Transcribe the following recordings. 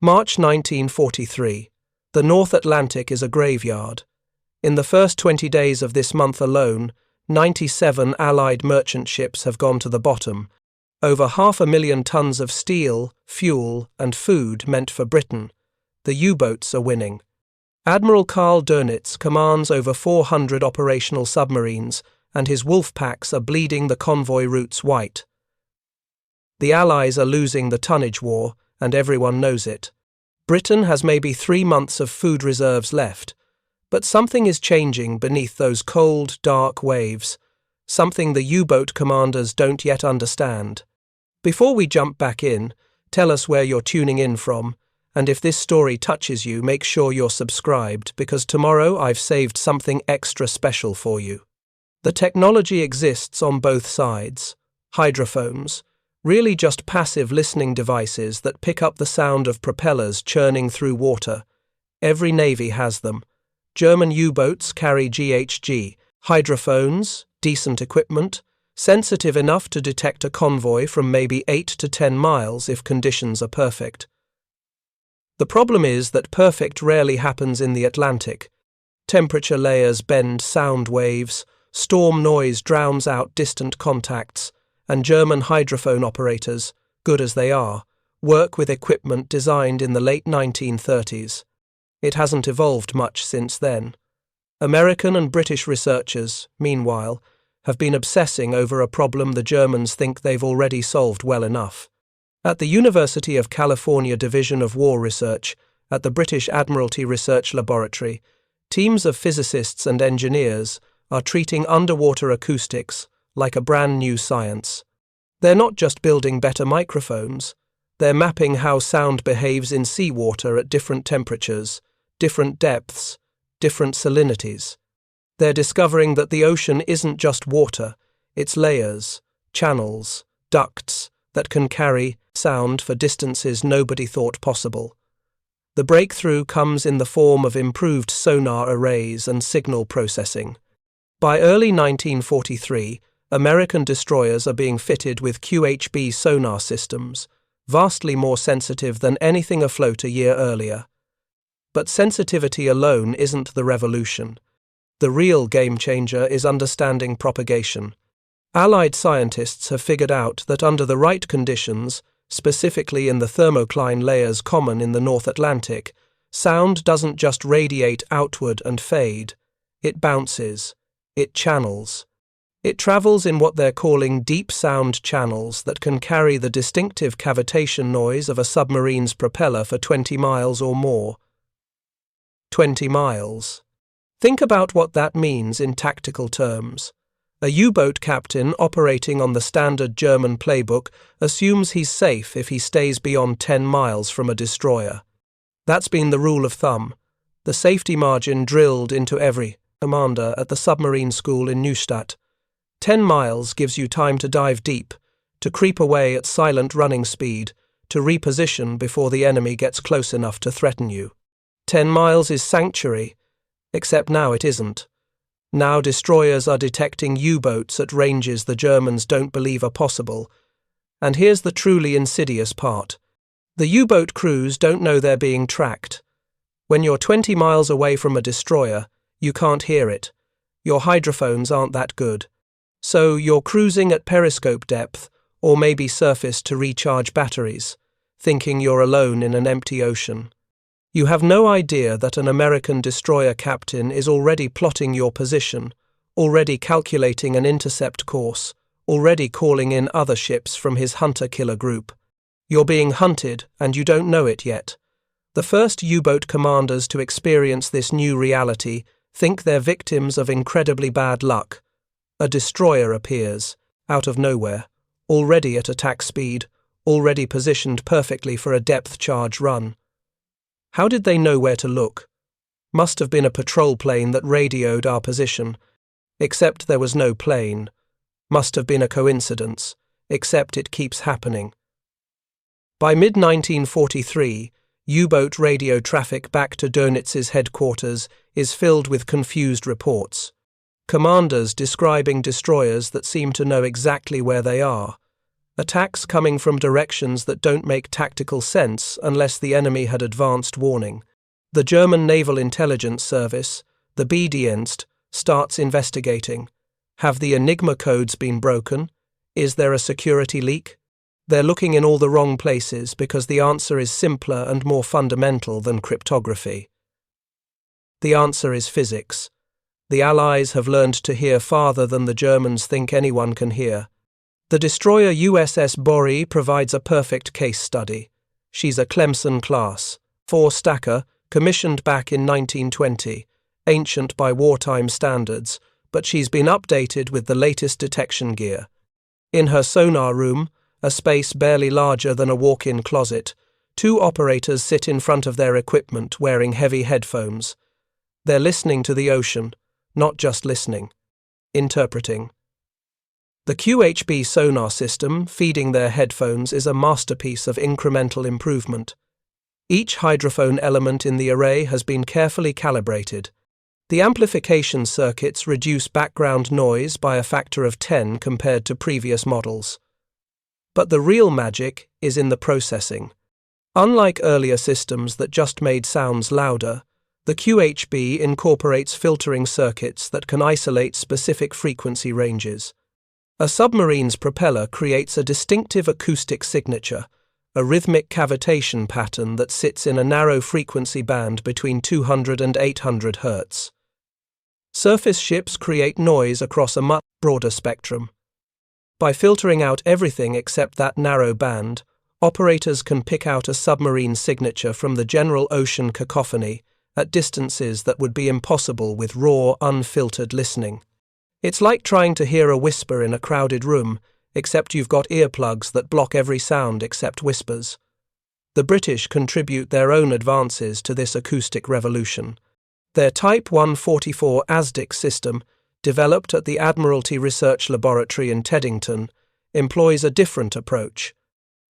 March 1943. The North Atlantic is a graveyard. In the first 20 days of this month alone, 97 Allied merchant ships have gone to the bottom. Over 500,000 tons of steel, fuel, and food meant for Britain. The U-boats are winning. Admiral Karl Dönitz commands over 400 operational submarines, and his wolfpacks are bleeding the convoy routes white. The Allies are losing the tonnage war, and everyone knows it. Britain has maybe 3 months of food reserves left, but something is changing beneath those cold, dark waves, something the U-boat commanders don't yet understand. Before we jump back in, tell us where you're tuning in from, and if this story touches you, make sure you're subscribed, because tomorrow I've saved something extra special for you. The technology exists on both sides. Hydrophones, really just passive listening devices that pick up the sound of propellers churning through water. Every navy has them. German U-boats carry GHG, hydrophones, decent equipment, sensitive enough to detect a convoy from maybe 8 to 10 miles if conditions are perfect. The problem is that perfect rarely happens in the Atlantic. Temperature layers bend sound waves, storm noise drowns out distant contacts, and German hydrophone operators, good as they are, work with equipment designed in the late 1930s. It hasn't evolved much since then. American and British researchers, meanwhile, have been obsessing over a problem the Germans think they've already solved well enough. At the University of California Division of War Research, at the British Admiralty Research Laboratory, teams of physicists and engineers are treating underwater acoustics like a brand new science. They're not just building better microphones, they're mapping how sound behaves in seawater at different temperatures, different depths, different salinities. They're discovering that the ocean isn't just water, it's layers, channels, ducts that can carry sound for distances nobody thought possible. The breakthrough comes in the form of improved sonar arrays and signal processing. By early 1943, American destroyers are being fitted with QHB sonar systems, vastly more sensitive than anything afloat a year earlier. But sensitivity alone isn't the revolution. The real game-changer is understanding propagation. Allied scientists have figured out that under the right conditions, specifically in the thermocline layers common in the North Atlantic, sound doesn't just radiate outward and fade. It bounces. It channels. It travels in what they're calling deep sound channels that can carry the distinctive cavitation noise of a submarine's propeller for 20 miles or more. 20 miles. Think about what that means in tactical terms. A U-boat captain operating on the standard German playbook assumes he's safe if he stays beyond 10 miles from a destroyer. That's been the rule of thumb, the safety margin drilled into every commander at the submarine school in Neustadt. 10 miles gives you time to dive deep, to creep away at silent running speed, to reposition before the enemy gets close enough to threaten you. 10 miles is sanctuary, except now it isn't. Now destroyers are detecting U-boats at ranges the Germans don't believe are possible. And here's the truly insidious part. The U-boat crews don't know they're being tracked. When you're 20 miles away from a destroyer, you can't hear it. Your hydrophones aren't that good. So you're cruising at periscope depth, or maybe surface to recharge batteries, thinking you're alone in an empty ocean. You have no idea that an American destroyer captain is already plotting your position, already calculating an intercept course, already calling in other ships from his hunter-killer group. You're being hunted, and you don't know it yet. The first U-boat commanders to experience this new reality think they're victims of incredibly bad luck. A destroyer appears, out of nowhere, already at attack speed, already positioned perfectly for a depth charge run. How did they know where to look? Must have been a patrol plane that radioed our position, except there was no plane. Must have been a coincidence, except it keeps happening. By mid-1943, U-boat radio traffic back to Dönitz's headquarters is filled with confused reports. Commanders describing destroyers that seem to know exactly where they are. Attacks coming from directions that don't make tactical sense unless the enemy had advanced warning. The German Naval Intelligence Service, the BDIenst, starts investigating. Have the Enigma codes been broken? Is there a security leak? They're looking in all the wrong places because the answer is simpler and more fundamental than cryptography. The answer is physics. The Allies have learned to hear farther than the Germans think anyone can hear. The destroyer USS Borie provides a perfect case study. She's a Clemson class, 4-stacker, commissioned back in 1920, ancient by wartime standards, but she's been updated with the latest detection gear. In her sonar room, a space barely larger than a walk-in closet, 2 operators sit in front of their equipment wearing heavy headphones. They're listening to the ocean, not just listening, interpreting. The QHB sonar system feeding their headphones is a masterpiece of incremental improvement. Each hydrophone element in the array has been carefully calibrated. The amplification circuits reduce background noise by a factor of 10 compared to previous models. But the real magic is in the processing. Unlike earlier systems that just made sounds louder, the QHB incorporates filtering circuits that can isolate specific frequency ranges. A submarine's propeller creates a distinctive acoustic signature, a rhythmic cavitation pattern that sits in a narrow frequency band between 200 and 800 Hz. Surface ships create noise across a much broader spectrum. By filtering out everything except that narrow band, operators can pick out a submarine signature from the general ocean cacophony at distances that would be impossible with raw, unfiltered listening. It's like trying to hear a whisper in a crowded room, except you've got earplugs that block every sound except whispers. The British contribute their own advances to this acoustic revolution. Their Type 144 ASDIC system, developed at the Admiralty Research Laboratory in Teddington, employs a different approach.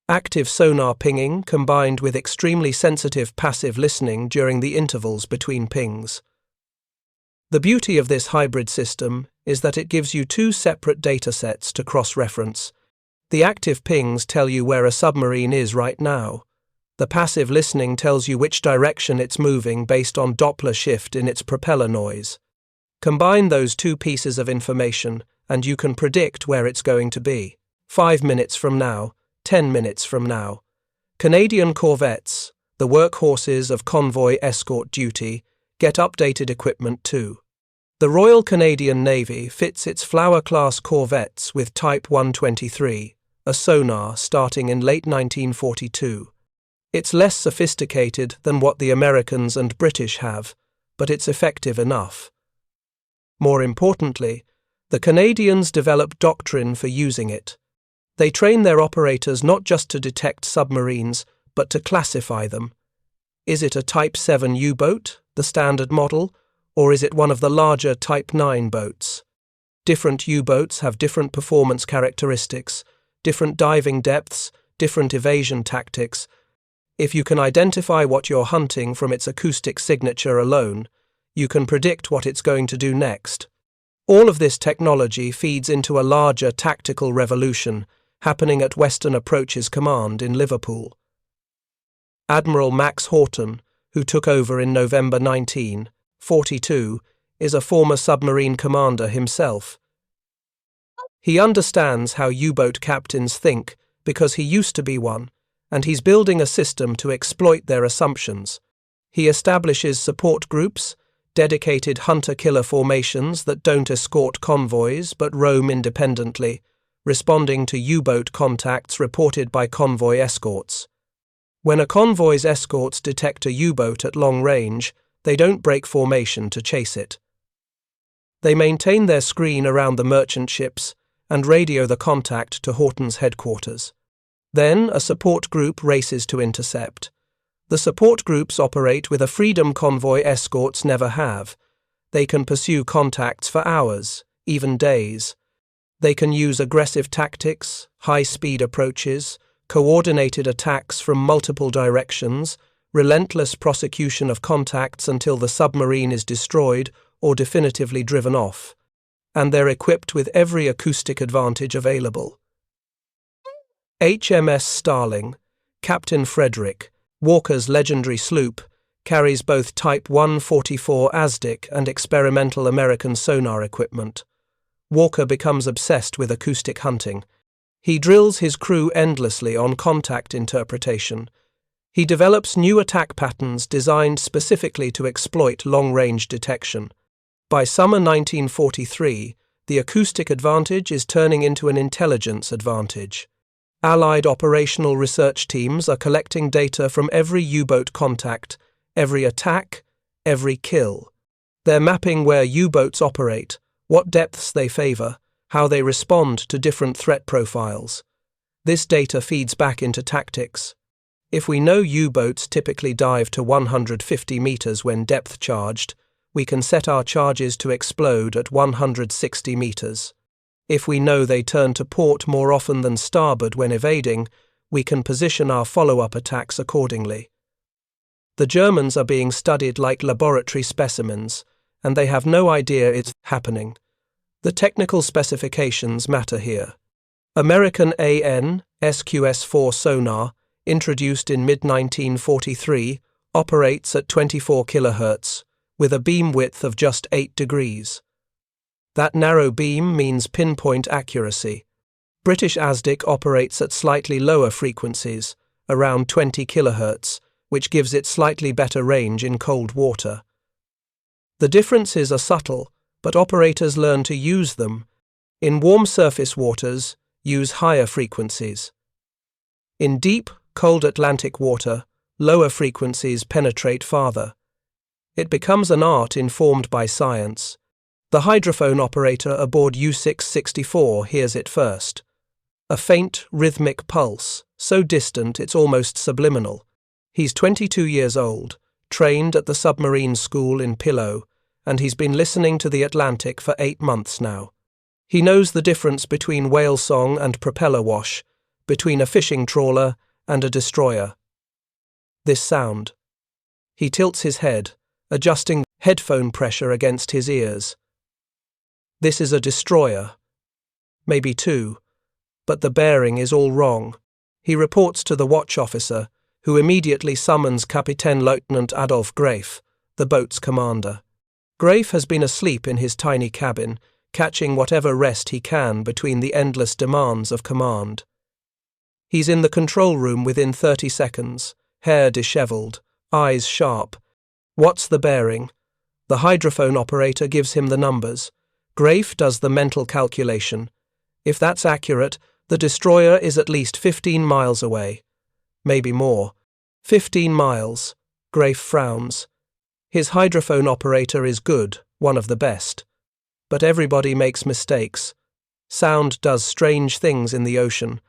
Active sonar pinging combined with extremely sensitive passive listening during the intervals between pings. The beauty of this hybrid system is that it gives you 2 separate datasets to cross-reference. The active pings tell you where a submarine is right now. The passive listening tells you which direction it's moving based on Doppler shift in its propeller noise. Combine those 2 pieces of information and you can predict where it's going to be. 5 minutes from now, 10 minutes from now. Canadian corvettes, the workhorses of convoy escort duty, get updated equipment too. The Royal Canadian Navy fits its Flower-class corvettes with Type 123, a sonar starting in late 1942. It's less sophisticated than what the Americans and British have, but it's effective enough. More importantly, the Canadians develop doctrine for using it. They train their operators not just to detect submarines, but to classify them. Is it a Type 7 U-boat, the standard model, or is it one of the larger Type 9 boats? Different U-boats have different performance characteristics, different diving depths, different evasion tactics. If you can identify what you're hunting from its acoustic signature alone, you can predict what it's going to do next. All of this technology feeds into a larger tactical revolution happening at Western Approaches Command in Liverpool. Admiral Max Horton, who took over in November 1942, is a former submarine commander himself. He understands how U-boat captains think because he used to be one, and he's building a system to exploit their assumptions. He establishes support groups, dedicated hunter-killer formations that don't escort convoys but roam independently, responding to U-boat contacts reported by convoy escorts. When a convoy's escorts detect a U-boat at long range, they don't break formation to chase it. They maintain their screen around the merchant ships and radio the contact to Horton's headquarters. Then a support group races to intercept. The support groups operate with a freedom convoy escorts never have. They can pursue contacts for hours, even days. They can use aggressive tactics, high-speed approaches, coordinated attacks from multiple directions, relentless prosecution of contacts until the submarine is destroyed or definitively driven off. And they're equipped with every acoustic advantage available. HMS Starling, Captain Frederick, Walker's legendary sloop, carries both Type 144 ASDIC and experimental American sonar equipment. Walker becomes obsessed with acoustic hunting. He drills his crew endlessly on contact interpretation. He develops new attack patterns designed specifically to exploit long-range detection. By summer 1943, the acoustic advantage is turning into an intelligence advantage. Allied operational research teams are collecting data from every U-boat contact, every attack, every kill. They're mapping where U-boats operate, what depths they favor, how they respond to different threat profiles. This data feeds back into tactics. If we know U-boats typically dive to 150 meters when depth charged, we can set our charges to explode at 160 meters. If we know they turn to port more often than starboard when evading, we can position our follow-up attacks accordingly. The Germans are being studied like laboratory specimens, and they have no idea it's happening. The technical specifications matter here. American AN SQS-4 sonar, introduced in mid-1943, operates at 24 kHz, with a beam width of just 8 degrees. That narrow beam means pinpoint accuracy. British ASDIC operates at slightly lower frequencies, around 20 kHz, which gives it slightly better range in cold water. The differences are subtle, but operators learn to use them. In warm surface waters, use higher frequencies. In deep, cold Atlantic water, lower frequencies penetrate farther. It becomes an art informed by science. The hydrophone operator aboard U-664 hears it first. A faint, rhythmic pulse, so distant it's almost subliminal. He's 22 years old, trained at the submarine school in Pillow, and he's been listening to the Atlantic for 8 months now. He knows the difference between whale song and propeller wash, between a fishing trawler and a destroyer. This sound. He tilts his head, adjusting headphone pressure against his ears. This is a destroyer. Maybe 2. But the bearing is all wrong. He reports to the watch officer, who immediately summons Kapitän-Leutnant Adolf Graef, the boat's commander. Graef has been asleep in his tiny cabin, catching whatever rest he can between the endless demands of command. He's in the control room within 30 seconds, hair disheveled, eyes sharp. What's the bearing? The hydrophone operator gives him the numbers. Graef does the mental calculation. If that's accurate, the destroyer is at least 15 miles away. Maybe more. 15 miles. Graef frowns. His hydrophone operator is good, one of the best. But everybody makes mistakes. Sound does strange things in the ocean.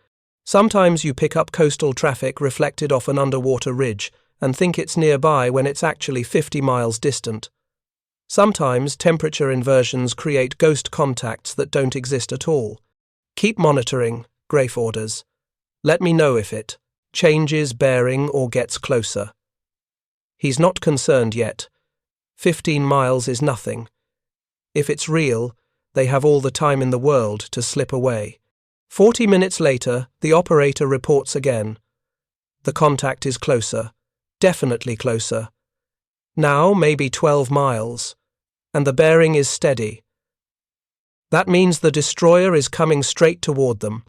Sometimes you pick up coastal traffic reflected off an underwater ridge and think it's nearby when it's actually 50 miles distant. Sometimes temperature inversions create ghost contacts that don't exist at all. Keep monitoring, Graef orders. Let me know if it changes bearing or gets closer. He's not concerned yet. 15 miles is nothing. If it's real, they have all the time in the world to slip away. 40 minutes later, the operator reports again. The contact is closer, definitely closer. Now maybe 12 miles, and the bearing is steady. That means the destroyer is coming straight toward them.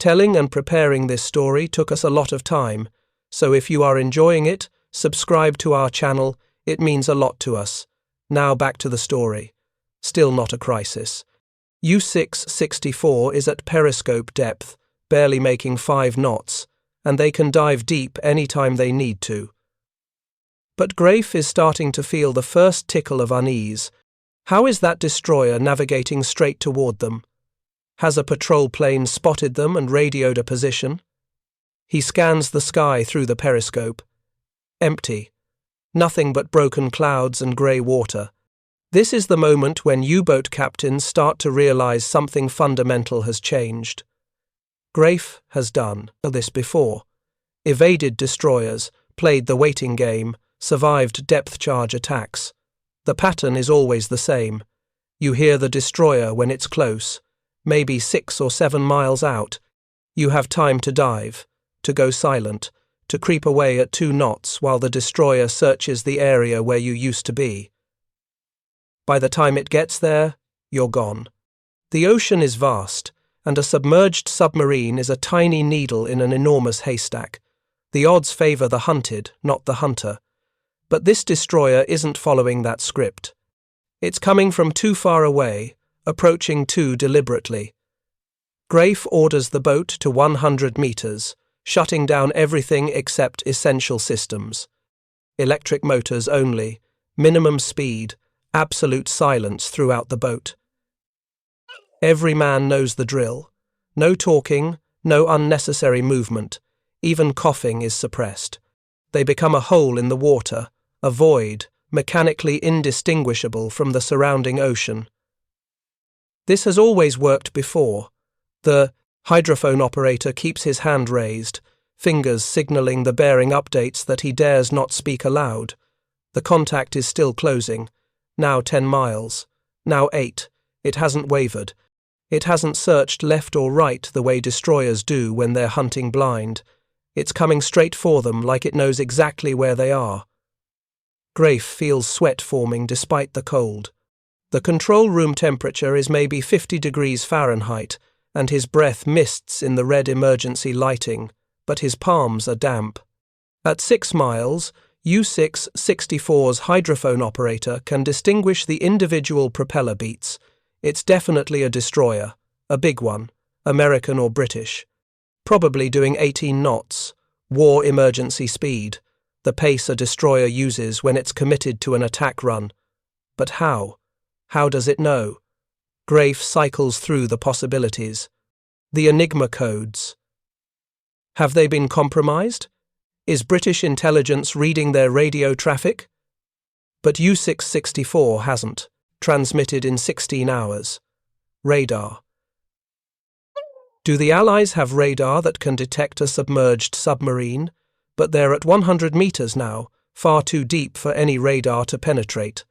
Telling and preparing this story took us a lot of time, so if you are enjoying it, subscribe to our channel, it means a lot to us. Now back to the story. Still not a crisis. U-664 is at periscope depth, barely making 5 knots, and they can dive deep anytime they need to. But Graef is starting to feel the first tickle of unease. How is that destroyer navigating straight toward them? Has a patrol plane spotted them and radioed a position? He scans the sky through the periscope. Empty. Nothing but broken clouds and grey water. This is the moment when U-boat captains start to realize something fundamental has changed. Graef has done this before. Evaded destroyers, played the waiting game, survived depth charge attacks. The pattern is always the same. You hear the destroyer when it's close, maybe 6 or 7 miles out. You have time to dive, to go silent, to creep away at 2 knots while the destroyer searches the area where you used to be. By the time it gets there, you're gone. The ocean is vast, and a submerged submarine is a tiny needle in an enormous haystack. The odds favor the hunted, not the hunter. But this destroyer isn't following that script. It's coming from too far away, approaching too deliberately. Grafe orders the boat to 100 meters, shutting down everything except essential systems. Electric motors only, minimum speed, absolute silence throughout the boat. Every man knows the drill. No talking, no unnecessary movement. Even coughing is suppressed. They become a hole in the water, a void, mechanically indistinguishable from the surrounding ocean. This has always worked before. The hydrophone operator keeps his hand raised, fingers signaling the bearing updates that he dares not speak aloud. The contact is still closing. Now 10 miles. Now 8. It hasn't wavered. It hasn't searched left or right the way destroyers do when they're hunting blind. It's coming straight for them like it knows exactly where they are. Grafe feels sweat forming despite the cold. The control room temperature is maybe 50 degrees Fahrenheit, and his breath mists in the red emergency lighting, but his palms are damp. At 6 miles, U-664's hydrophone operator can distinguish the individual propeller beats. It's definitely a destroyer, a big one, American or British. Probably doing 18 knots, war emergency speed, the pace a destroyer uses when it's committed to an attack run. But how? How does it know? Grafe cycles through the possibilities. The Enigma codes. Have they been compromised? Is British intelligence reading their radio traffic? But U-664 hasn't. Transmitted in 16 hours. Radar. Do the Allies have radar that can detect a submerged submarine? But they're at 100 meters now, far too deep for any radar to penetrate.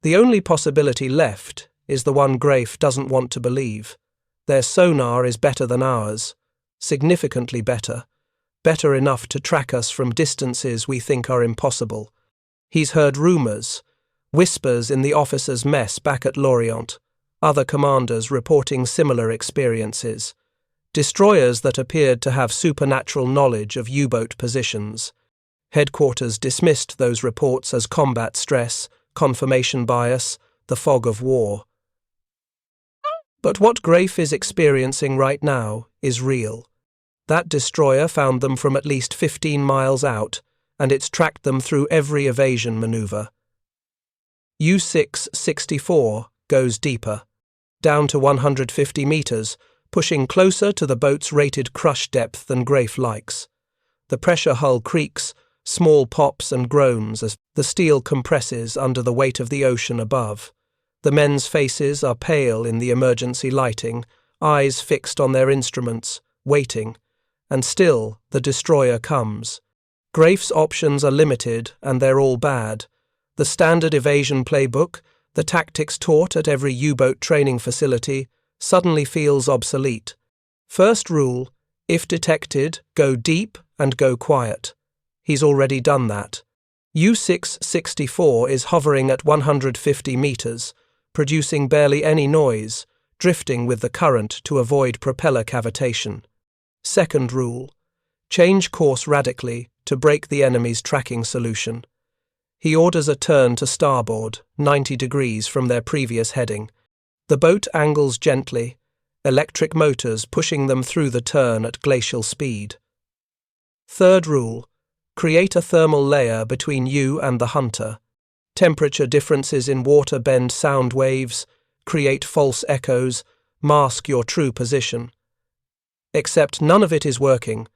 The only possibility left is the one Grafe doesn't want to believe. Their sonar is better than ours. Significantly better. Better enough to track us from distances we think are impossible. He's heard rumors. Whispers in the officers' mess back at Lorient, other commanders reporting similar experiences. Destroyers that appeared to have supernatural knowledge of U-boat positions. Headquarters dismissed those reports as combat stress, confirmation bias, the fog of war. But what Grafe is experiencing right now is real. That destroyer found them from at least 15 miles out, and it's tracked them through every evasion maneuver. U-664 goes deeper, down to 150 meters, pushing closer to the boat's rated crush depth than Grafe likes. The pressure hull creaks, small pops and groans as the steel compresses under the weight of the ocean above. The men's faces are pale in the emergency lighting, eyes fixed on their instruments, waiting. And still, the destroyer comes. Grafe's options are limited, and they're all bad. The standard evasion playbook, the tactics taught at every U-boat training facility, suddenly feels obsolete. First rule, if detected, go deep and go quiet. He's already done that. U-664 is hovering at 150 meters, producing barely any noise, drifting with the current to avoid propeller cavitation. Second rule, change course radically to break the enemy's tracking solution. He orders a turn to starboard, 90 degrees from their previous heading. The boat angles gently, electric motors pushing them through the turn at glacial speed. Third rule, create a thermal layer between you and the hunter. Temperature differences in water bend sound waves, create false echoes, mask your true position. Except none of it is working.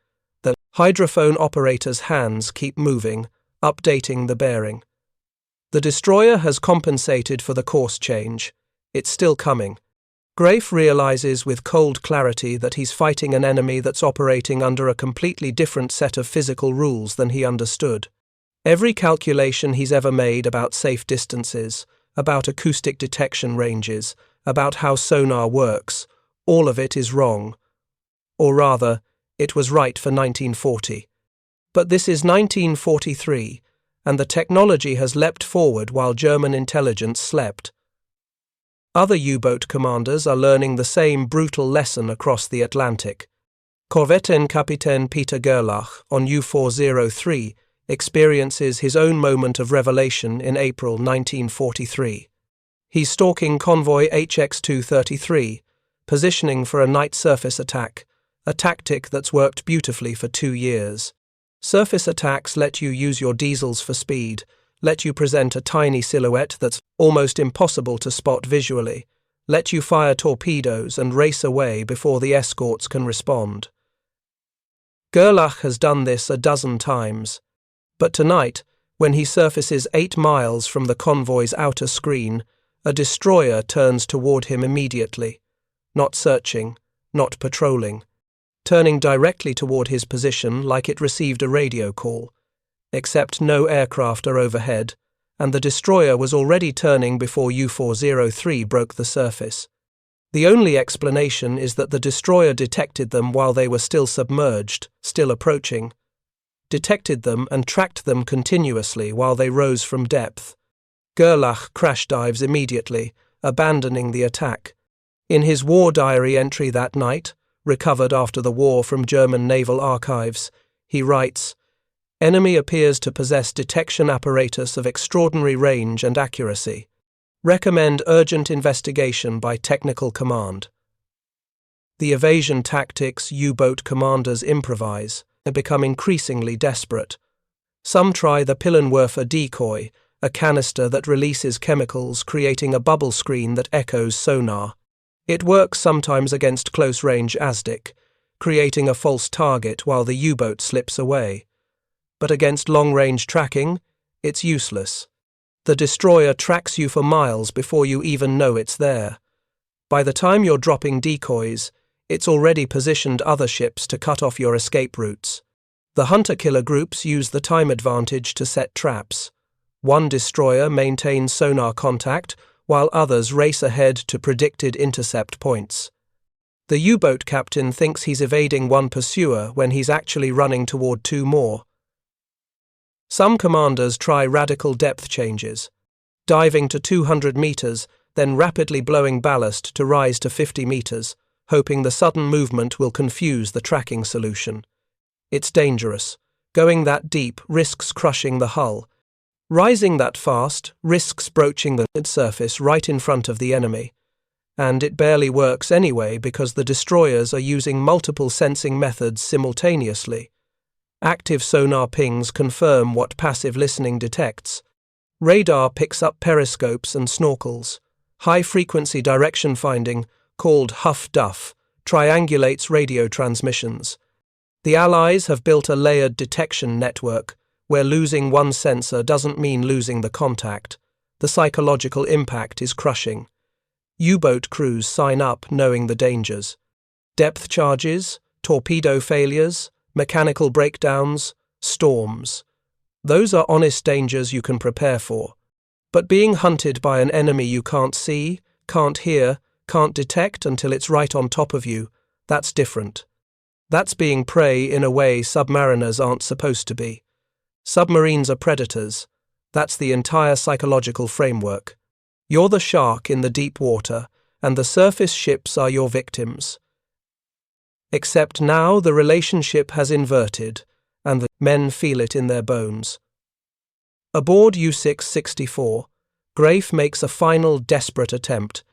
The hydrophone operator's hands keep moving, updating the bearing. The destroyer has compensated for the course change. It's still coming. Grafe realizes with cold clarity that he's fighting an enemy that's operating under a completely different set of physical rules than he understood. Every calculation he's ever made about safe distances, about acoustic detection ranges, about how sonar works, all of it is wrong. Or rather, It was right for 1940. But this is 1943, and the technology has leapt forward while German intelligence slept. Other U-boat commanders are learning the same brutal lesson across the Atlantic. Korvettenkapitän Peter Gerlach on U-403 experiences his own moment of revelation in April 1943. He's stalking convoy HX-233, positioning for a night surface attack, a tactic that's worked beautifully for 2 years. Surface attacks let you use your diesels for speed, let you present a tiny silhouette that's almost impossible to spot visually, let you fire torpedoes and race away before the escorts can respond. Gerlach has done this a dozen times, but tonight, when he surfaces 8 miles from the convoy's outer screen, a destroyer turns toward him immediately, not searching, not patrolling, turning directly toward his position like it received a radio call, except no aircraft are overhead, and the destroyer was already turning before U-403 broke the surface. The only explanation is that the destroyer detected them while they were still submerged, still approaching, detected them and tracked them continuously while they rose from depth. Gerlach crash dives immediately, abandoning the attack. In his war diary entry that night, recovered after the war from German naval archives, he writes, "Enemy appears to possess detection apparatus of extraordinary range and accuracy. Recommend urgent investigation by technical command." The evasion tactics U-boat commanders improvise have become increasingly desperate. Some try the Pillenwerfer decoy, a canister that releases chemicals creating a bubble screen that echoes sonar. It works sometimes against close-range ASDIC, creating a false target while the U-boat slips away. But against long-range tracking, it's useless. The destroyer tracks you for miles before you even know it's there. By the time you're dropping decoys, it's already positioned other ships to cut off your escape routes. The hunter-killer groups use the time advantage to set traps. One destroyer maintains sonar contact, while others race ahead to predicted intercept points. The U-boat captain thinks he's evading one pursuer when he's actually running toward 2 more. Some commanders try radical depth changes, diving to 200 meters, then rapidly blowing ballast to rise to 50 meters, hoping the sudden movement will confuse the tracking solution. It's dangerous. Going that deep risks crushing the hull. Rising that fast risks broaching the surface right in front of the enemy. And it barely works anyway because the destroyers are using multiple sensing methods simultaneously. Active sonar pings confirm what passive listening detects. Radar picks up periscopes and snorkels. High-frequency direction finding, called Huff-Duff, triangulates radio transmissions. The Allies have built a layered detection network, where losing one sensor doesn't mean losing the contact. The psychological impact is crushing. U-boat crews sign up knowing the dangers. Depth charges, torpedo failures, mechanical breakdowns, storms. Those are honest dangers you can prepare for. But being hunted by an enemy you can't see, can't hear, can't detect until it's right on top of you, that's different. That's being prey in a way submariners aren't supposed to be. Submarines are predators. That's the entire psychological framework. You're the shark in the deep water, and the surface ships are your victims. Except now the relationship has inverted, and the men feel it in their bones. Aboard U-664, Grafe makes a final desperate attempt.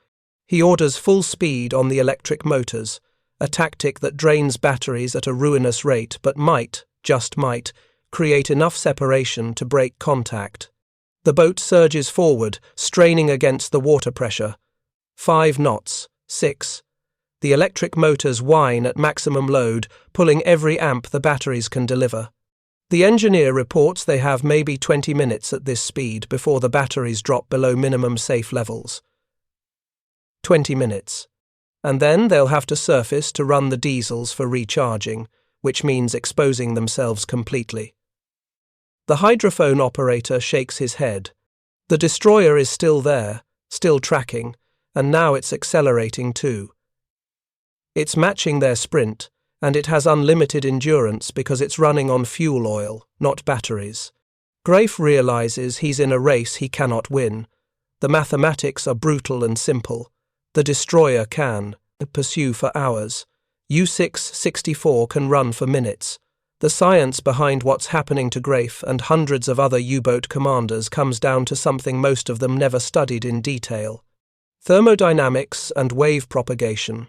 He orders full speed on the electric motors, a tactic that drains batteries at a ruinous rate but might, just might, create enough separation to break contact. The boat surges forward, straining against the water pressure. 5 knots, 6. The electric motors whine at maximum load, pulling every amp the batteries can deliver. The engineer reports they have maybe 20 minutes at this speed before the batteries drop below minimum safe levels. 20 minutes. And then they'll have to surface to run the diesels for recharging, which means exposing themselves completely. The hydrophone operator shakes his head. The destroyer is still there, still tracking, and now it's accelerating too. It's matching their sprint, and it has unlimited endurance because it's running on fuel oil, not batteries. Grafe realizes he's in a race he cannot win. The mathematics are brutal and simple. The destroyer can pursue for hours. U-664 can run for minutes. The science behind what's happening to Grafe and hundreds of other U-boat commanders comes down to something most of them never studied in detail. Thermodynamics and wave propagation.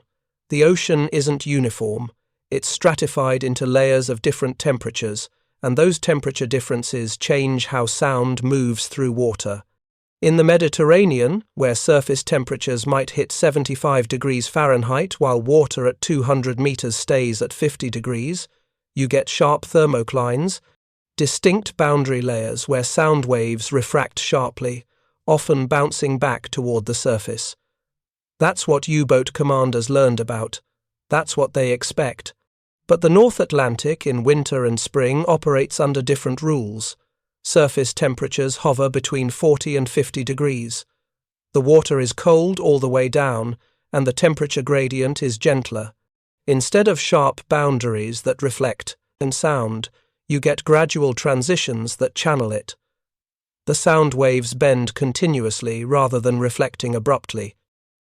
The ocean isn't uniform. It's stratified into layers of different temperatures, and those temperature differences change how sound moves through water. In the Mediterranean, where surface temperatures might hit 75 degrees Fahrenheit while water at 200 meters stays at 50 degrees, you get sharp thermoclines, distinct boundary layers where sound waves refract sharply, often bouncing back toward the surface. That's what U-boat commanders learned about. That's what they expect. But the North Atlantic in winter and spring operates under different rules. Surface temperatures hover between 40 and 50 degrees. The water is cold all the way down, and the temperature gradient is gentler. Instead of sharp boundaries that reflect and sound, you get gradual transitions that channel it. The sound waves bend continuously rather than reflecting abruptly,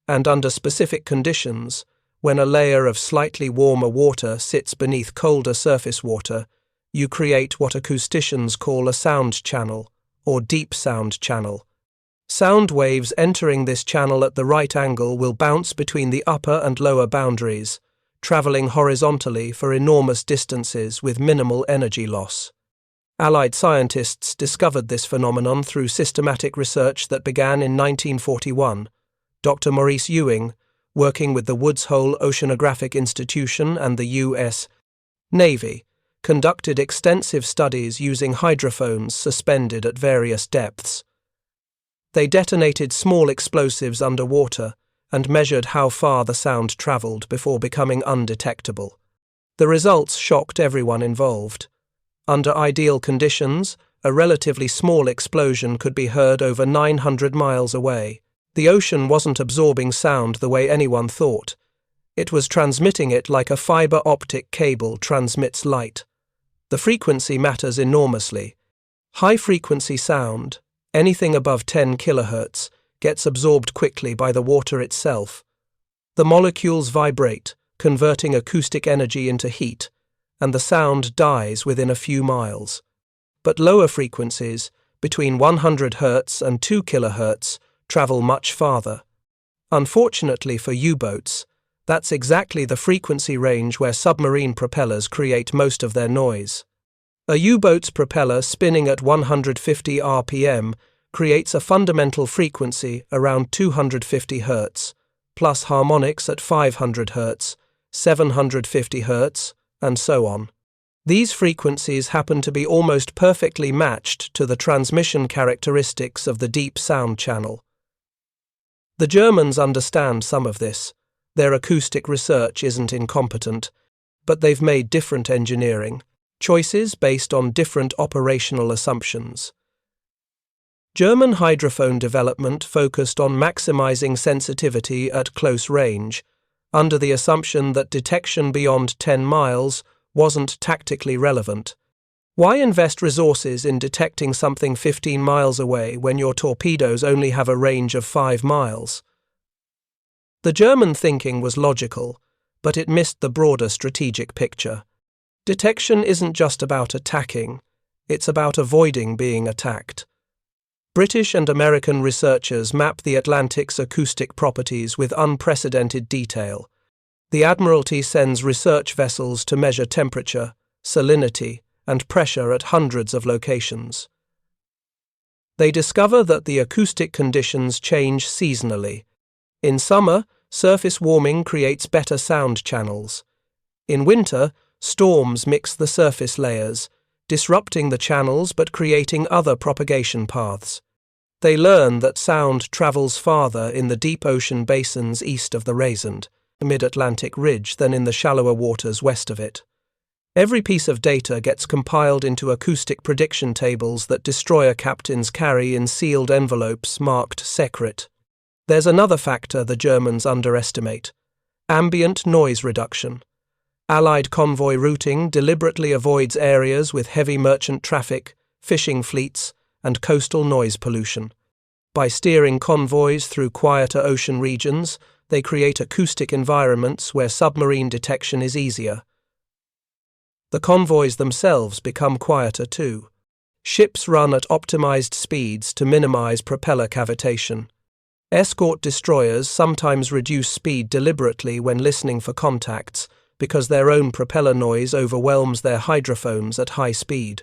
and under specific conditions, when a layer of slightly warmer water sits beneath colder surface water, you create what acousticians call a sound channel, or deep sound channel. Sound waves entering this channel at the right angle will bounce between the upper and lower boundaries, traveling horizontally for enormous distances with minimal energy loss. Allied scientists discovered this phenomenon through systematic research that began in 1941. Dr. Maurice Ewing, working with the Woods Hole Oceanographic Institution and the U.S. Navy, conducted extensive studies using hydrophones suspended at various depths. They detonated small explosives underwater and measured how far the sound traveled before becoming undetectable. The results shocked everyone involved. Under ideal conditions, a relatively small explosion could be heard over 900 miles away. The ocean wasn't absorbing sound the way anyone thought. It was transmitting it like a fiber optic cable transmits light. The frequency matters enormously. High-frequency sound, anything above 10 kilohertz, gets absorbed quickly by the water itself. The molecules vibrate, converting acoustic energy into heat, and the sound dies within a few miles. But lower frequencies, between 100 Hz and 2 kHz, travel much farther. Unfortunately for U-boats, that's exactly the frequency range where submarine propellers create most of their noise. A U-boat's propeller spinning at 150 RPM creates a fundamental frequency around 250 Hz, plus harmonics at 500 Hz, 750 Hz, and so on. These frequencies happen to be almost perfectly matched to the transmission characteristics of the deep sound channel. The Germans understand some of this. Their acoustic research isn't incompetent, but they've made different engineering choices based on different operational assumptions. German hydrophone development focused on maximizing sensitivity at close range, under the assumption that detection beyond 10 miles wasn't tactically relevant. Why invest resources in detecting something 15 miles away when your torpedoes only have a range of 5 miles? The German thinking was logical, but it missed the broader strategic picture. Detection isn't just about attacking, it's about avoiding being attacked. British and American researchers map the Atlantic's acoustic properties with unprecedented detail. The Admiralty sends research vessels to measure temperature, salinity, and pressure at hundreds of locations. They discover that the acoustic conditions change seasonally. In summer, surface warming creates better sound channels. In winter, storms mix the surface layers, disrupting the channels but creating other propagation paths. They learn that sound travels farther in the deep ocean basins east of the Raisand, mid-Atlantic ridge, than in the shallower waters west of it. Every piece of data gets compiled into acoustic prediction tables that destroyer captains carry in sealed envelopes marked secret. There's another factor the Germans underestimate: ambient noise reduction. Allied convoy routing deliberately avoids areas with heavy merchant traffic, fishing fleets, and coastal noise pollution. By steering convoys through quieter ocean regions, they create acoustic environments where submarine detection is easier. The convoys themselves become quieter too. Ships run at optimized speeds to minimize propeller cavitation. Escort destroyers sometimes reduce speed deliberately when listening for contacts because their own propeller noise overwhelms their hydrophones at high speed.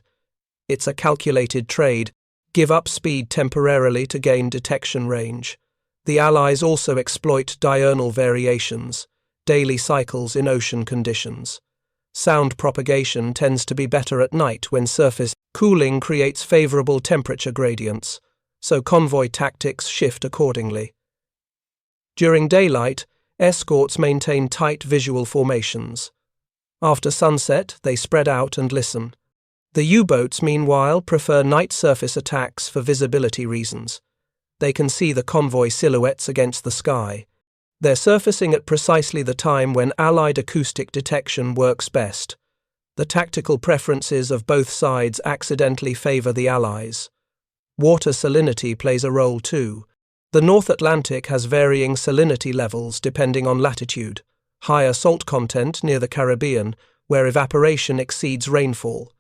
It's a calculated trade. Give up speed temporarily to gain detection range. The Allies also exploit diurnal variations, daily cycles in ocean conditions. Sound propagation tends to be better at night when surface cooling creates favorable temperature gradients, so convoy tactics shift accordingly. During daylight, escorts maintain tight visual formations. After sunset, they spread out and listen. The U-boats, meanwhile, prefer night surface attacks for visibility reasons. They can see the convoy silhouettes against the sky. They're surfacing at precisely the time when Allied acoustic detection works best. The tactical preferences of both sides accidentally favor the Allies. Water salinity plays a role too. The North Atlantic has varying salinity levels depending on latitude. Higher salt content near the Caribbean, where evaporation exceeds rainfall.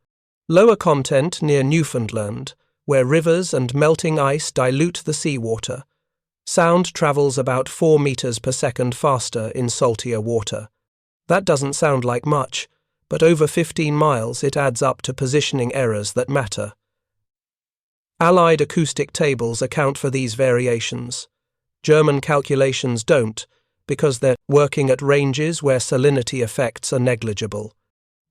Lower content near Newfoundland, where rivers and melting ice dilute the seawater. Sound travels about 4 meters per second faster in saltier water. That doesn't sound like much, but over 15 miles it adds up to positioning errors that matter. Allied acoustic tables account for these variations. German calculations don't, because they're working at ranges where salinity effects are negligible.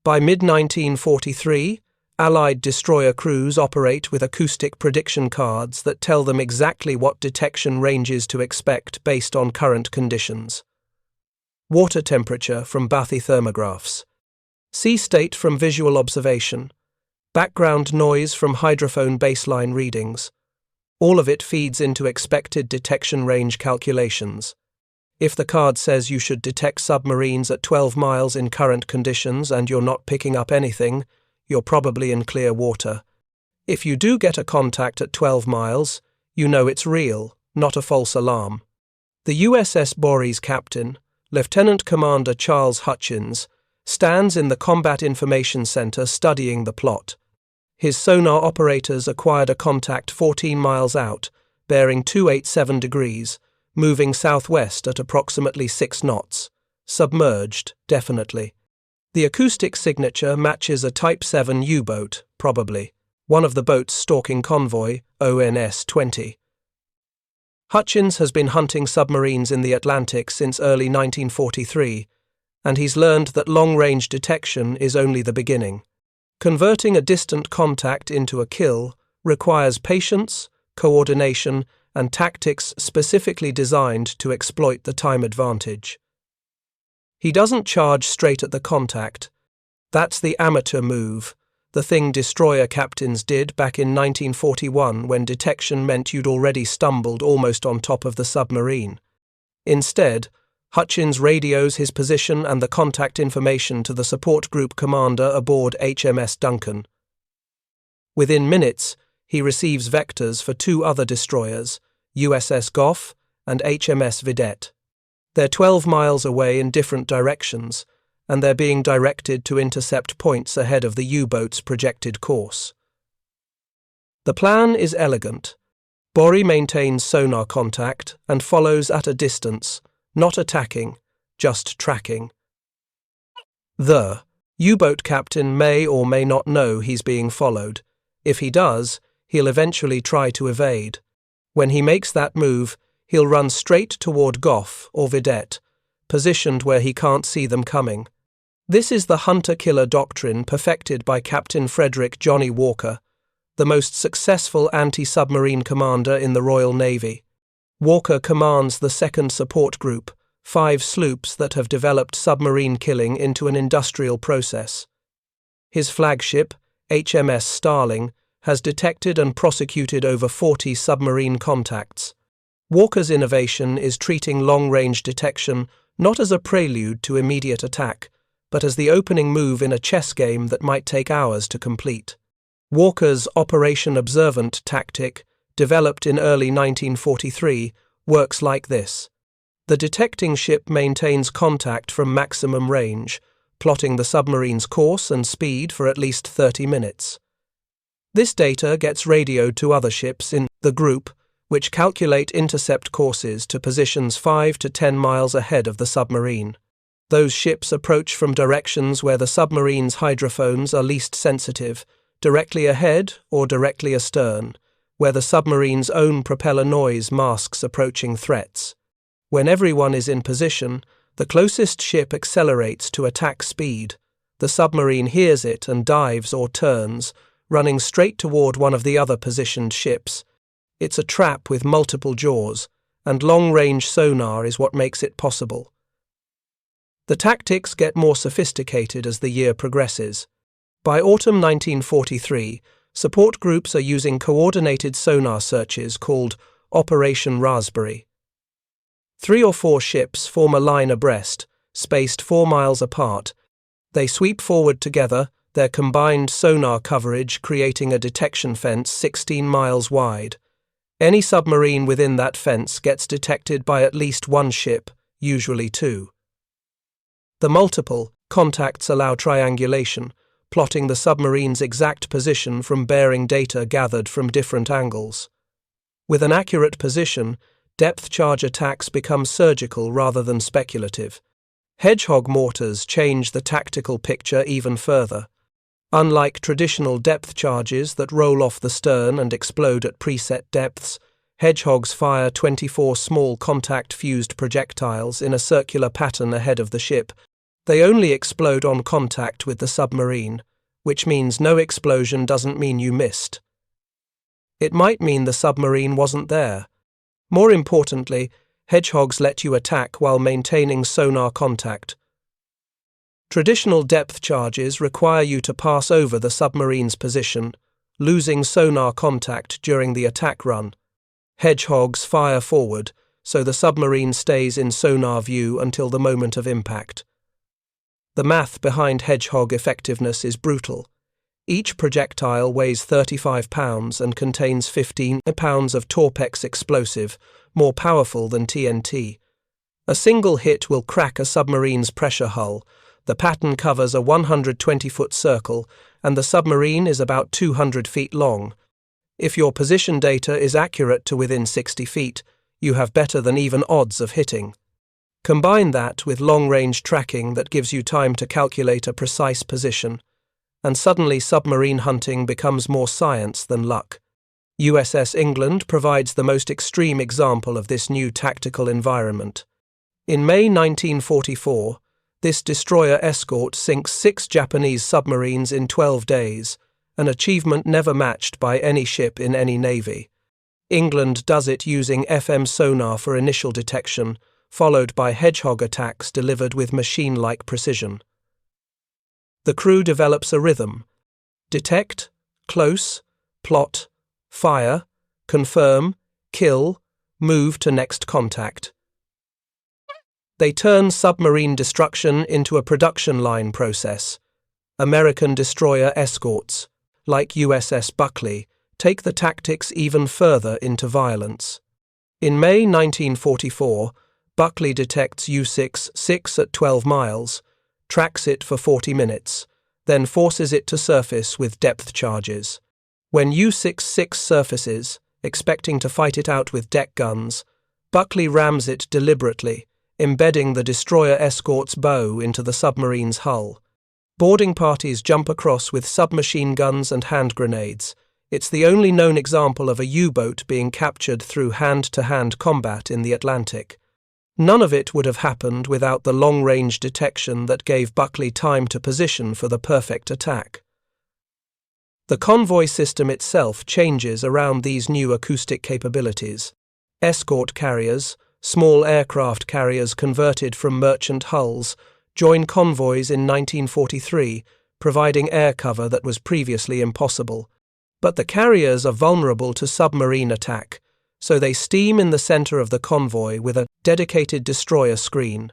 By mid-1943, Allied destroyer crews operate with acoustic prediction cards that tell them exactly what detection ranges to expect based on current conditions. Water temperature from bathythermographs. Sea state from visual observation. Background noise from hydrophone baseline readings. All of it feeds into expected detection range calculations. If the card says you should detect submarines at 12 miles in current conditions and you're not picking up anything, you're probably in clear water. If you do get a contact at 12 miles, you know it's real, not a false alarm. The USS Borie's captain, Lieutenant Commander Charles Hutchins, stands in the Combat Information Center studying the plot. His sonar operators acquired a contact 14 miles out, bearing 287 degrees, moving southwest at approximately 6 knots. Submerged, definitely. The acoustic signature matches a Type 7 U-boat, probably, one of the boats stalking convoy, ONS-20. Hutchins has been hunting submarines in the Atlantic since early 1943, and he's learned that long-range detection is only the beginning. Converting a distant contact into a kill requires patience, coordination, and tactics specifically designed to exploit the time advantage. He doesn't charge straight at the contact. That's the amateur move, the thing destroyer captains did back in 1941 when detection meant you'd already stumbled almost on top of the submarine. Instead, Hutchins radios his position and the contact information to the support group commander aboard HMS Duncan. Within minutes, he receives vectors for 2 other destroyers, USS Goff and HMS Vidette. They're 12 miles away in different directions, and they're being directed to intercept points ahead of the U-boat's projected course. The plan is elegant. Borie maintains sonar contact and follows at a distance, not attacking, just tracking. The U-boat captain may or may not know he's being followed. If he does, he'll eventually try to evade. When he makes that move, he'll run straight toward Goff or Vidette, positioned where he can't see them coming. This is the hunter-killer doctrine perfected by Captain Frederick Johnny Walker, the most successful anti-submarine commander in the Royal Navy. Walker commands the 2nd Support Group, 5 sloops that have developed submarine killing into an industrial process. His flagship, HMS Starling, has detected and prosecuted over 40 submarine contacts. Walker's innovation is treating long-range detection not as a prelude to immediate attack, but as the opening move in a chess game that might take hours to complete. Walker's Operation Observant tactic, developed in early 1943, works like this. The detecting ship maintains contact from maximum range, plotting the submarine's course and speed for at least 30 minutes. This data gets radioed to other ships in the group, which calculate intercept courses to positions 5 to 10 miles ahead of the submarine. Those ships approach from directions where the submarine's hydrophones are least sensitive, directly ahead or directly astern, where the submarine's own propeller noise masks approaching threats. When everyone is in position, the closest ship accelerates to attack speed. The submarine hears it and dives or turns, running straight toward one of the other positioned ships. It's a trap with multiple jaws, and long-range sonar is what makes it possible. The tactics get more sophisticated as the year progresses. By autumn 1943, support groups are using coordinated sonar searches called Operation Raspberry. 3 or 4 ships form a line abreast, spaced 4 miles apart. They sweep forward together, their combined sonar coverage creating a detection fence 16 miles wide. Any submarine within that fence gets detected by at least one ship, usually 2. The multiple contacts allow triangulation, plotting the submarine's exact position from bearing data gathered from different angles. With an accurate position, depth charge attacks become surgical rather than speculative. Hedgehog mortars change the tactical picture even further. Unlike traditional depth charges that roll off the stern and explode at preset depths, Hedgehogs fire 24 small contact-fused projectiles in a circular pattern ahead of the ship. They only explode on contact with the submarine, which means no explosion doesn't mean you missed. It might mean the submarine wasn't there. More importantly, Hedgehogs let you attack while maintaining sonar contact. Traditional depth charges require you to pass over the submarine's position, losing sonar contact during the attack run. Hedgehogs fire forward, so the submarine stays in sonar view until the moment of impact. The math behind Hedgehog effectiveness is brutal. Each projectile weighs 35 pounds and contains 15 pounds of Torpex explosive, more powerful than TNT. A single hit will crack a submarine's pressure hull. The pattern covers a 120-foot circle, and the submarine is about 200 feet long. If your position data is accurate to within 60 feet, you have better than even odds of hitting. Combine that with long-range tracking that gives you time to calculate a precise position, and suddenly submarine hunting becomes more science than luck. USS England provides the most extreme example of this new tactical environment. In May 1944, this destroyer escort sinks 6 Japanese submarines in 12 days, an achievement never matched by any ship in any navy. England does it using FM sonar for initial detection, followed by Hedgehog attacks delivered with machine-like precision. The crew develops a rhythm: detect, close, plot, fire, confirm, kill, move to next contact. They turn submarine destruction into a production line process. American destroyer escorts, like USS Buckley, take the tactics even further into violence. In May 1944, Buckley detects U-6 at 12 miles, tracks it for 40 minutes, then forces it to surface with depth charges. When U-6 surfaces, expecting to fight it out with deck guns, Buckley rams it deliberately, embedding the destroyer escort's bow into the submarine's hull. Boarding parties jump across with submachine guns and hand grenades. It's the only known example of a U-boat being captured through hand-to-hand combat in the Atlantic. None of it would have happened without the long-range detection that gave Buckley time to position for the perfect attack. The convoy system itself changes around these new acoustic capabilities. Escort carriers, small aircraft carriers converted from merchant hulls, join convoys in 1943, providing air cover that was previously impossible. But the carriers are vulnerable to submarine attack, so they steam in the center of the convoy with a dedicated destroyer screen.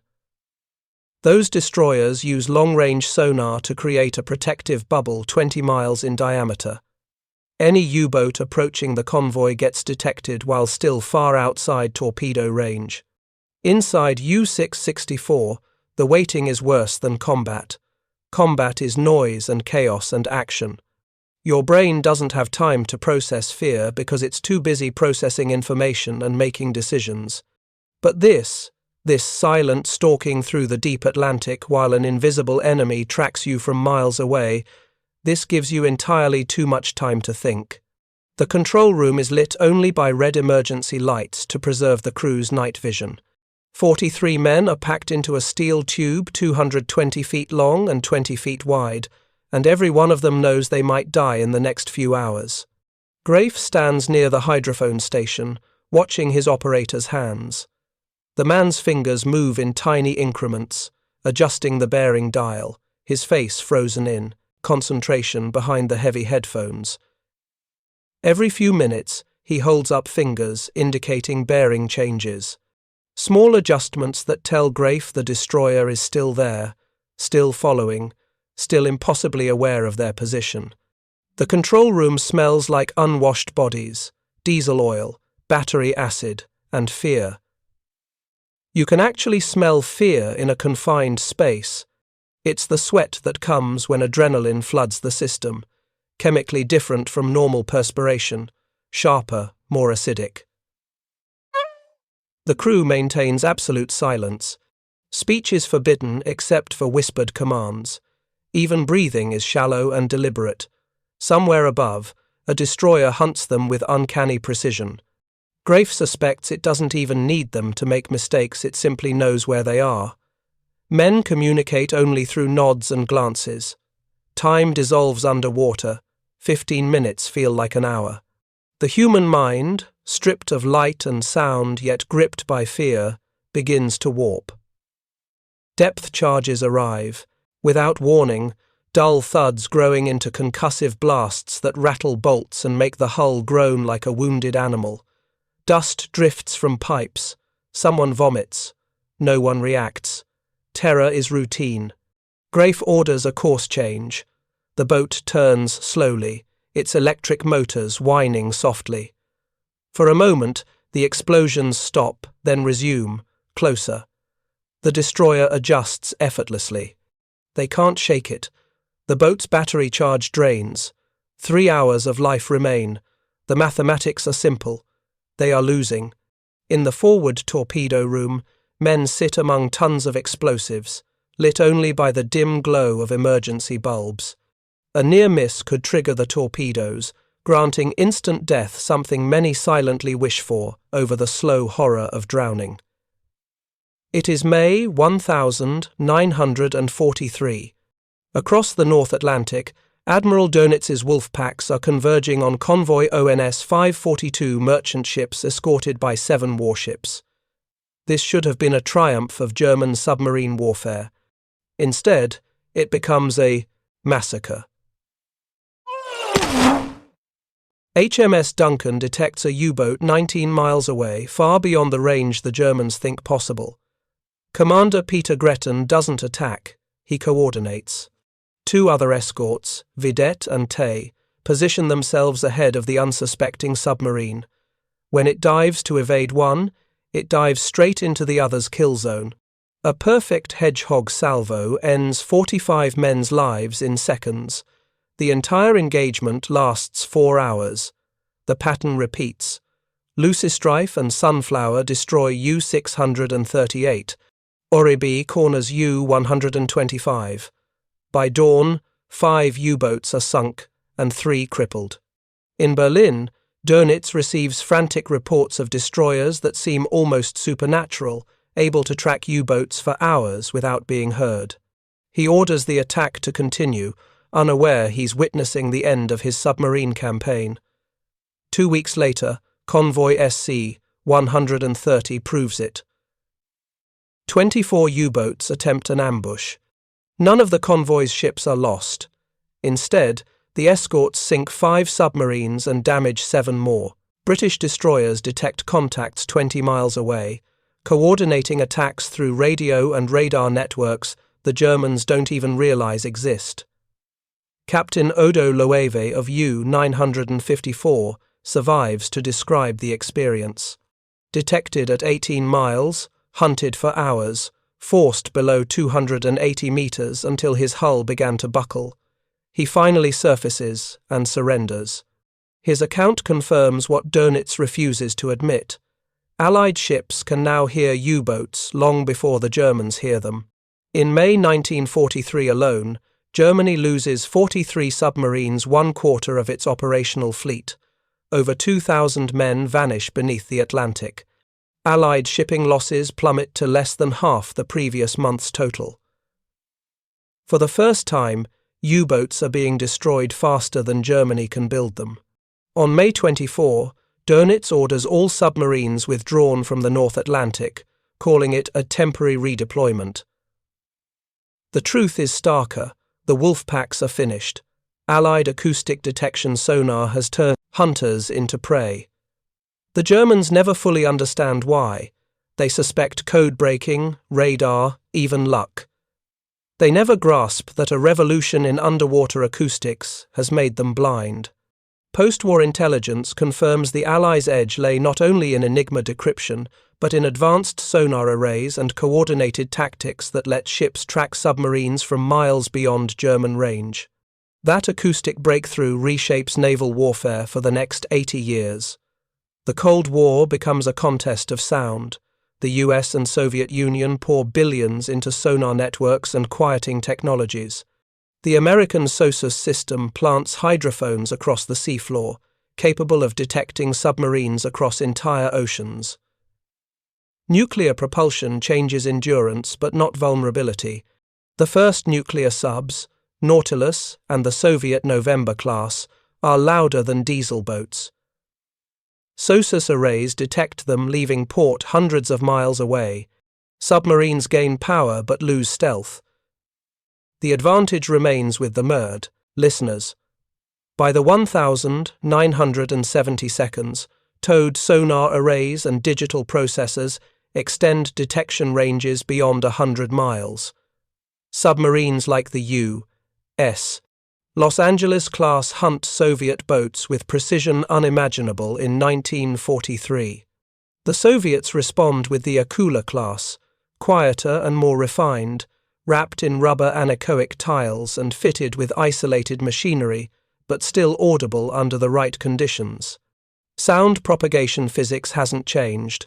Those destroyers use long-range sonar to create a protective bubble 20 miles in diameter. Any U-boat approaching the convoy gets detected while still far outside torpedo range. Inside U-664, the waiting is worse than combat. Combat is noise and chaos and action. Your brain doesn't have time to process fear because it's too busy processing information and making decisions. But this silent stalking through the deep Atlantic while an invisible enemy tracks you from miles away, this gives you entirely too much time to think. The control room is lit only by red emergency lights to preserve the crew's night vision. 43 men are packed into a steel tube 220 feet long and 20 feet wide, and every one of them knows they might die in the next few hours. Grafe stands near the hydrophone station, watching his operator's hands. The man's fingers move in tiny increments, adjusting the bearing dial, his face frozen in, concentration behind the heavy headphones. Every few minutes, he holds up fingers indicating bearing changes. Small adjustments that tell Grafe the destroyer is still there, still following, still impossibly aware of their position. The control room smells like unwashed bodies, diesel oil, battery acid, and fear. You can actually smell fear in a confined space. It's the sweat that comes when adrenaline floods the system, chemically different from normal perspiration, sharper, more acidic. The crew maintains absolute silence. Speech is forbidden except for whispered commands. Even breathing is shallow and deliberate. Somewhere above, a destroyer hunts them with uncanny precision. Grafe suspects it doesn't even need them to make mistakes, it simply knows where they are. Men communicate only through nods and glances. Time dissolves underwater. 15 minutes feel like an hour. The human mind, stripped of light and sound yet gripped by fear, begins to warp. Depth charges arrive. Without warning, dull thuds growing into concussive blasts that rattle bolts and make the hull groan like a wounded animal. Dust drifts from pipes. Someone vomits. No one reacts. Terror is routine. Grafe orders a course change. The boat turns slowly, its electric motors whining softly. For a moment, the explosions stop, then resume, closer. The destroyer adjusts effortlessly. They can't shake it. The boat's battery charge drains. 3 hours of life remain. The mathematics are simple. They are losing. In the forward torpedo room, men sit among tons of explosives, lit only by the dim glow of emergency bulbs. A near miss could trigger the torpedoes, granting instant death, something many silently wish for over the slow horror of drowning. It is May 1943. Across the North Atlantic, Admiral Dönitz's wolfpacks are converging on convoy ONS 542 merchant ships escorted by 7 warships. This should have been a triumph of German submarine warfare. Instead, it becomes a massacre. HMS Duncan detects a U-boat 19 miles away, far beyond the range the Germans think possible. Commander Peter Gretton doesn't attack, he coordinates. 2 other escorts, Vidette and Tay, position themselves ahead of the unsuspecting submarine. When it dives to evade one, it dives straight into the other's kill zone. A perfect hedgehog salvo ends 45 men's lives in seconds. The entire engagement lasts 4 hours. The pattern repeats. Lucistrife and Sunflower destroy U-638. Oribe corners U-125. By dawn, 5 U-boats are sunk and 3 crippled. In Berlin, Dönitz receives frantic reports of destroyers that seem almost supernatural, able to track U-boats for hours without being heard. He orders the attack to continue, unaware he's witnessing the end of his submarine campaign. 2 weeks later, Convoy SC 130 proves it. 24 U-boats attempt an ambush. None of the convoy's ships are lost. Instead, the escorts sink 5 submarines and damage 7 more. British destroyers detect contacts 20 miles away, coordinating attacks through radio and radar networks the Germans don't even realize exist. Captain Odo Loewe of U-954 survives to describe the experience. Detected at 18 miles, hunted for hours, forced below 280 meters until his hull began to buckle. He finally surfaces and surrenders. His account confirms what Dönitz refuses to admit. Allied ships can now hear U-boats long before the Germans hear them. In May 1943 alone, Germany loses 43 submarines, 1/4 of its operational fleet. Over 2,000 men vanish beneath the Atlantic. Allied shipping losses plummet to less than half the previous month's total. For the first time, U-boats are being destroyed faster than Germany can build them. On May 24, Dönitz orders all submarines withdrawn from the North Atlantic, calling it a temporary redeployment. The truth is starker. The wolfpacks are finished. Allied acoustic detection sonar has turned hunters into prey. The Germans never fully understand why. They suspect code breaking, radar, even luck. They never grasp that a revolution in underwater acoustics has made them blind. Post-war intelligence confirms the Allies' edge lay not only in Enigma decryption, but in advanced sonar arrays and coordinated tactics that let ships track submarines from miles beyond German range. That acoustic breakthrough reshapes naval warfare for the next 80 years. The Cold War becomes a contest of sound. The US and Soviet Union pour billions into sonar networks and quieting technologies. The American SOSUS system plants hydrophones across the seafloor, capable of detecting submarines across entire oceans. Nuclear propulsion changes endurance but not vulnerability. The first nuclear subs, Nautilus and the Soviet November class, are louder than diesel boats. SOSUS arrays detect them leaving port hundreds of miles away. Submarines gain power but lose stealth. The advantage remains with the MIRD, listeners. By the 1,970 seconds, towed sonar arrays and digital processors extend detection ranges beyond 100 miles. Submarines like the U.S. Los Angeles-class hunt Soviet boats with precision unimaginable in 1943. The Soviets respond with the Akula class, quieter and more refined, wrapped in rubber anechoic tiles and fitted with isolated machinery, but still audible under the right conditions. Sound propagation physics hasn't changed.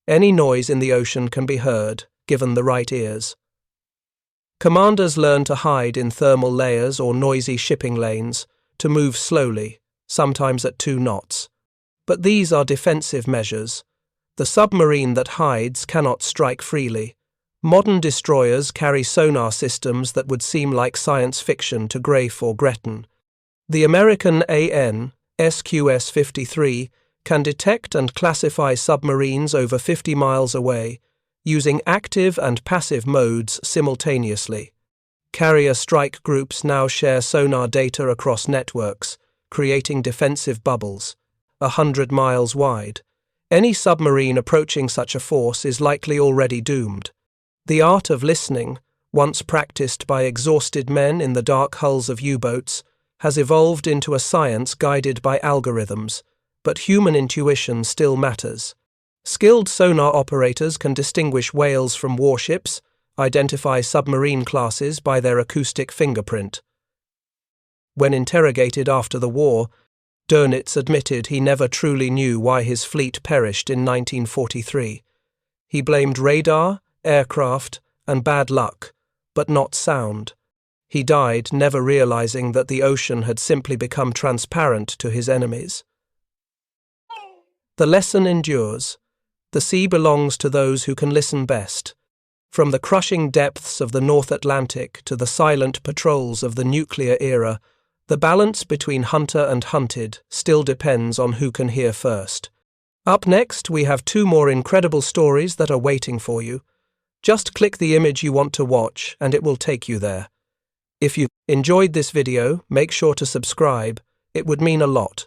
Any noise in the ocean can be heard, given the right ears. Commanders learn to hide in thermal layers or noisy shipping lanes, to move slowly, sometimes at 2 knots. But these are defensive measures. The submarine that hides cannot strike freely. Modern destroyers carry sonar systems that would seem like science fiction to Grafe or Gretton. The American AN, SQS-53, can detect and classify submarines over 50 miles away, using active and passive modes simultaneously. Carrier strike groups now share sonar data across networks, creating defensive bubbles, 100 miles wide. Any submarine approaching such a force is likely already doomed. The art of listening, once practiced by exhausted men in the dark hulls of U-boats, has evolved into a science guided by algorithms, but human intuition still matters. Skilled sonar operators can distinguish whales from warships, identify submarine classes by their acoustic fingerprint. When interrogated after the war, Dönitz admitted he never truly knew why his fleet perished in 1943. He blamed radar, aircraft, and bad luck, but not sound. He died never realizing that the ocean had simply become transparent to his enemies. The lesson endures. The sea belongs to those who can listen best. From the crushing depths of the North Atlantic to the silent patrols of the nuclear era, the balance between hunter and hunted still depends on who can hear first. Up next, we have 2 more incredible stories that are waiting for you. Just click the image you want to watch and it will take you there. If you enjoyed this video, make sure to subscribe. It would mean a lot.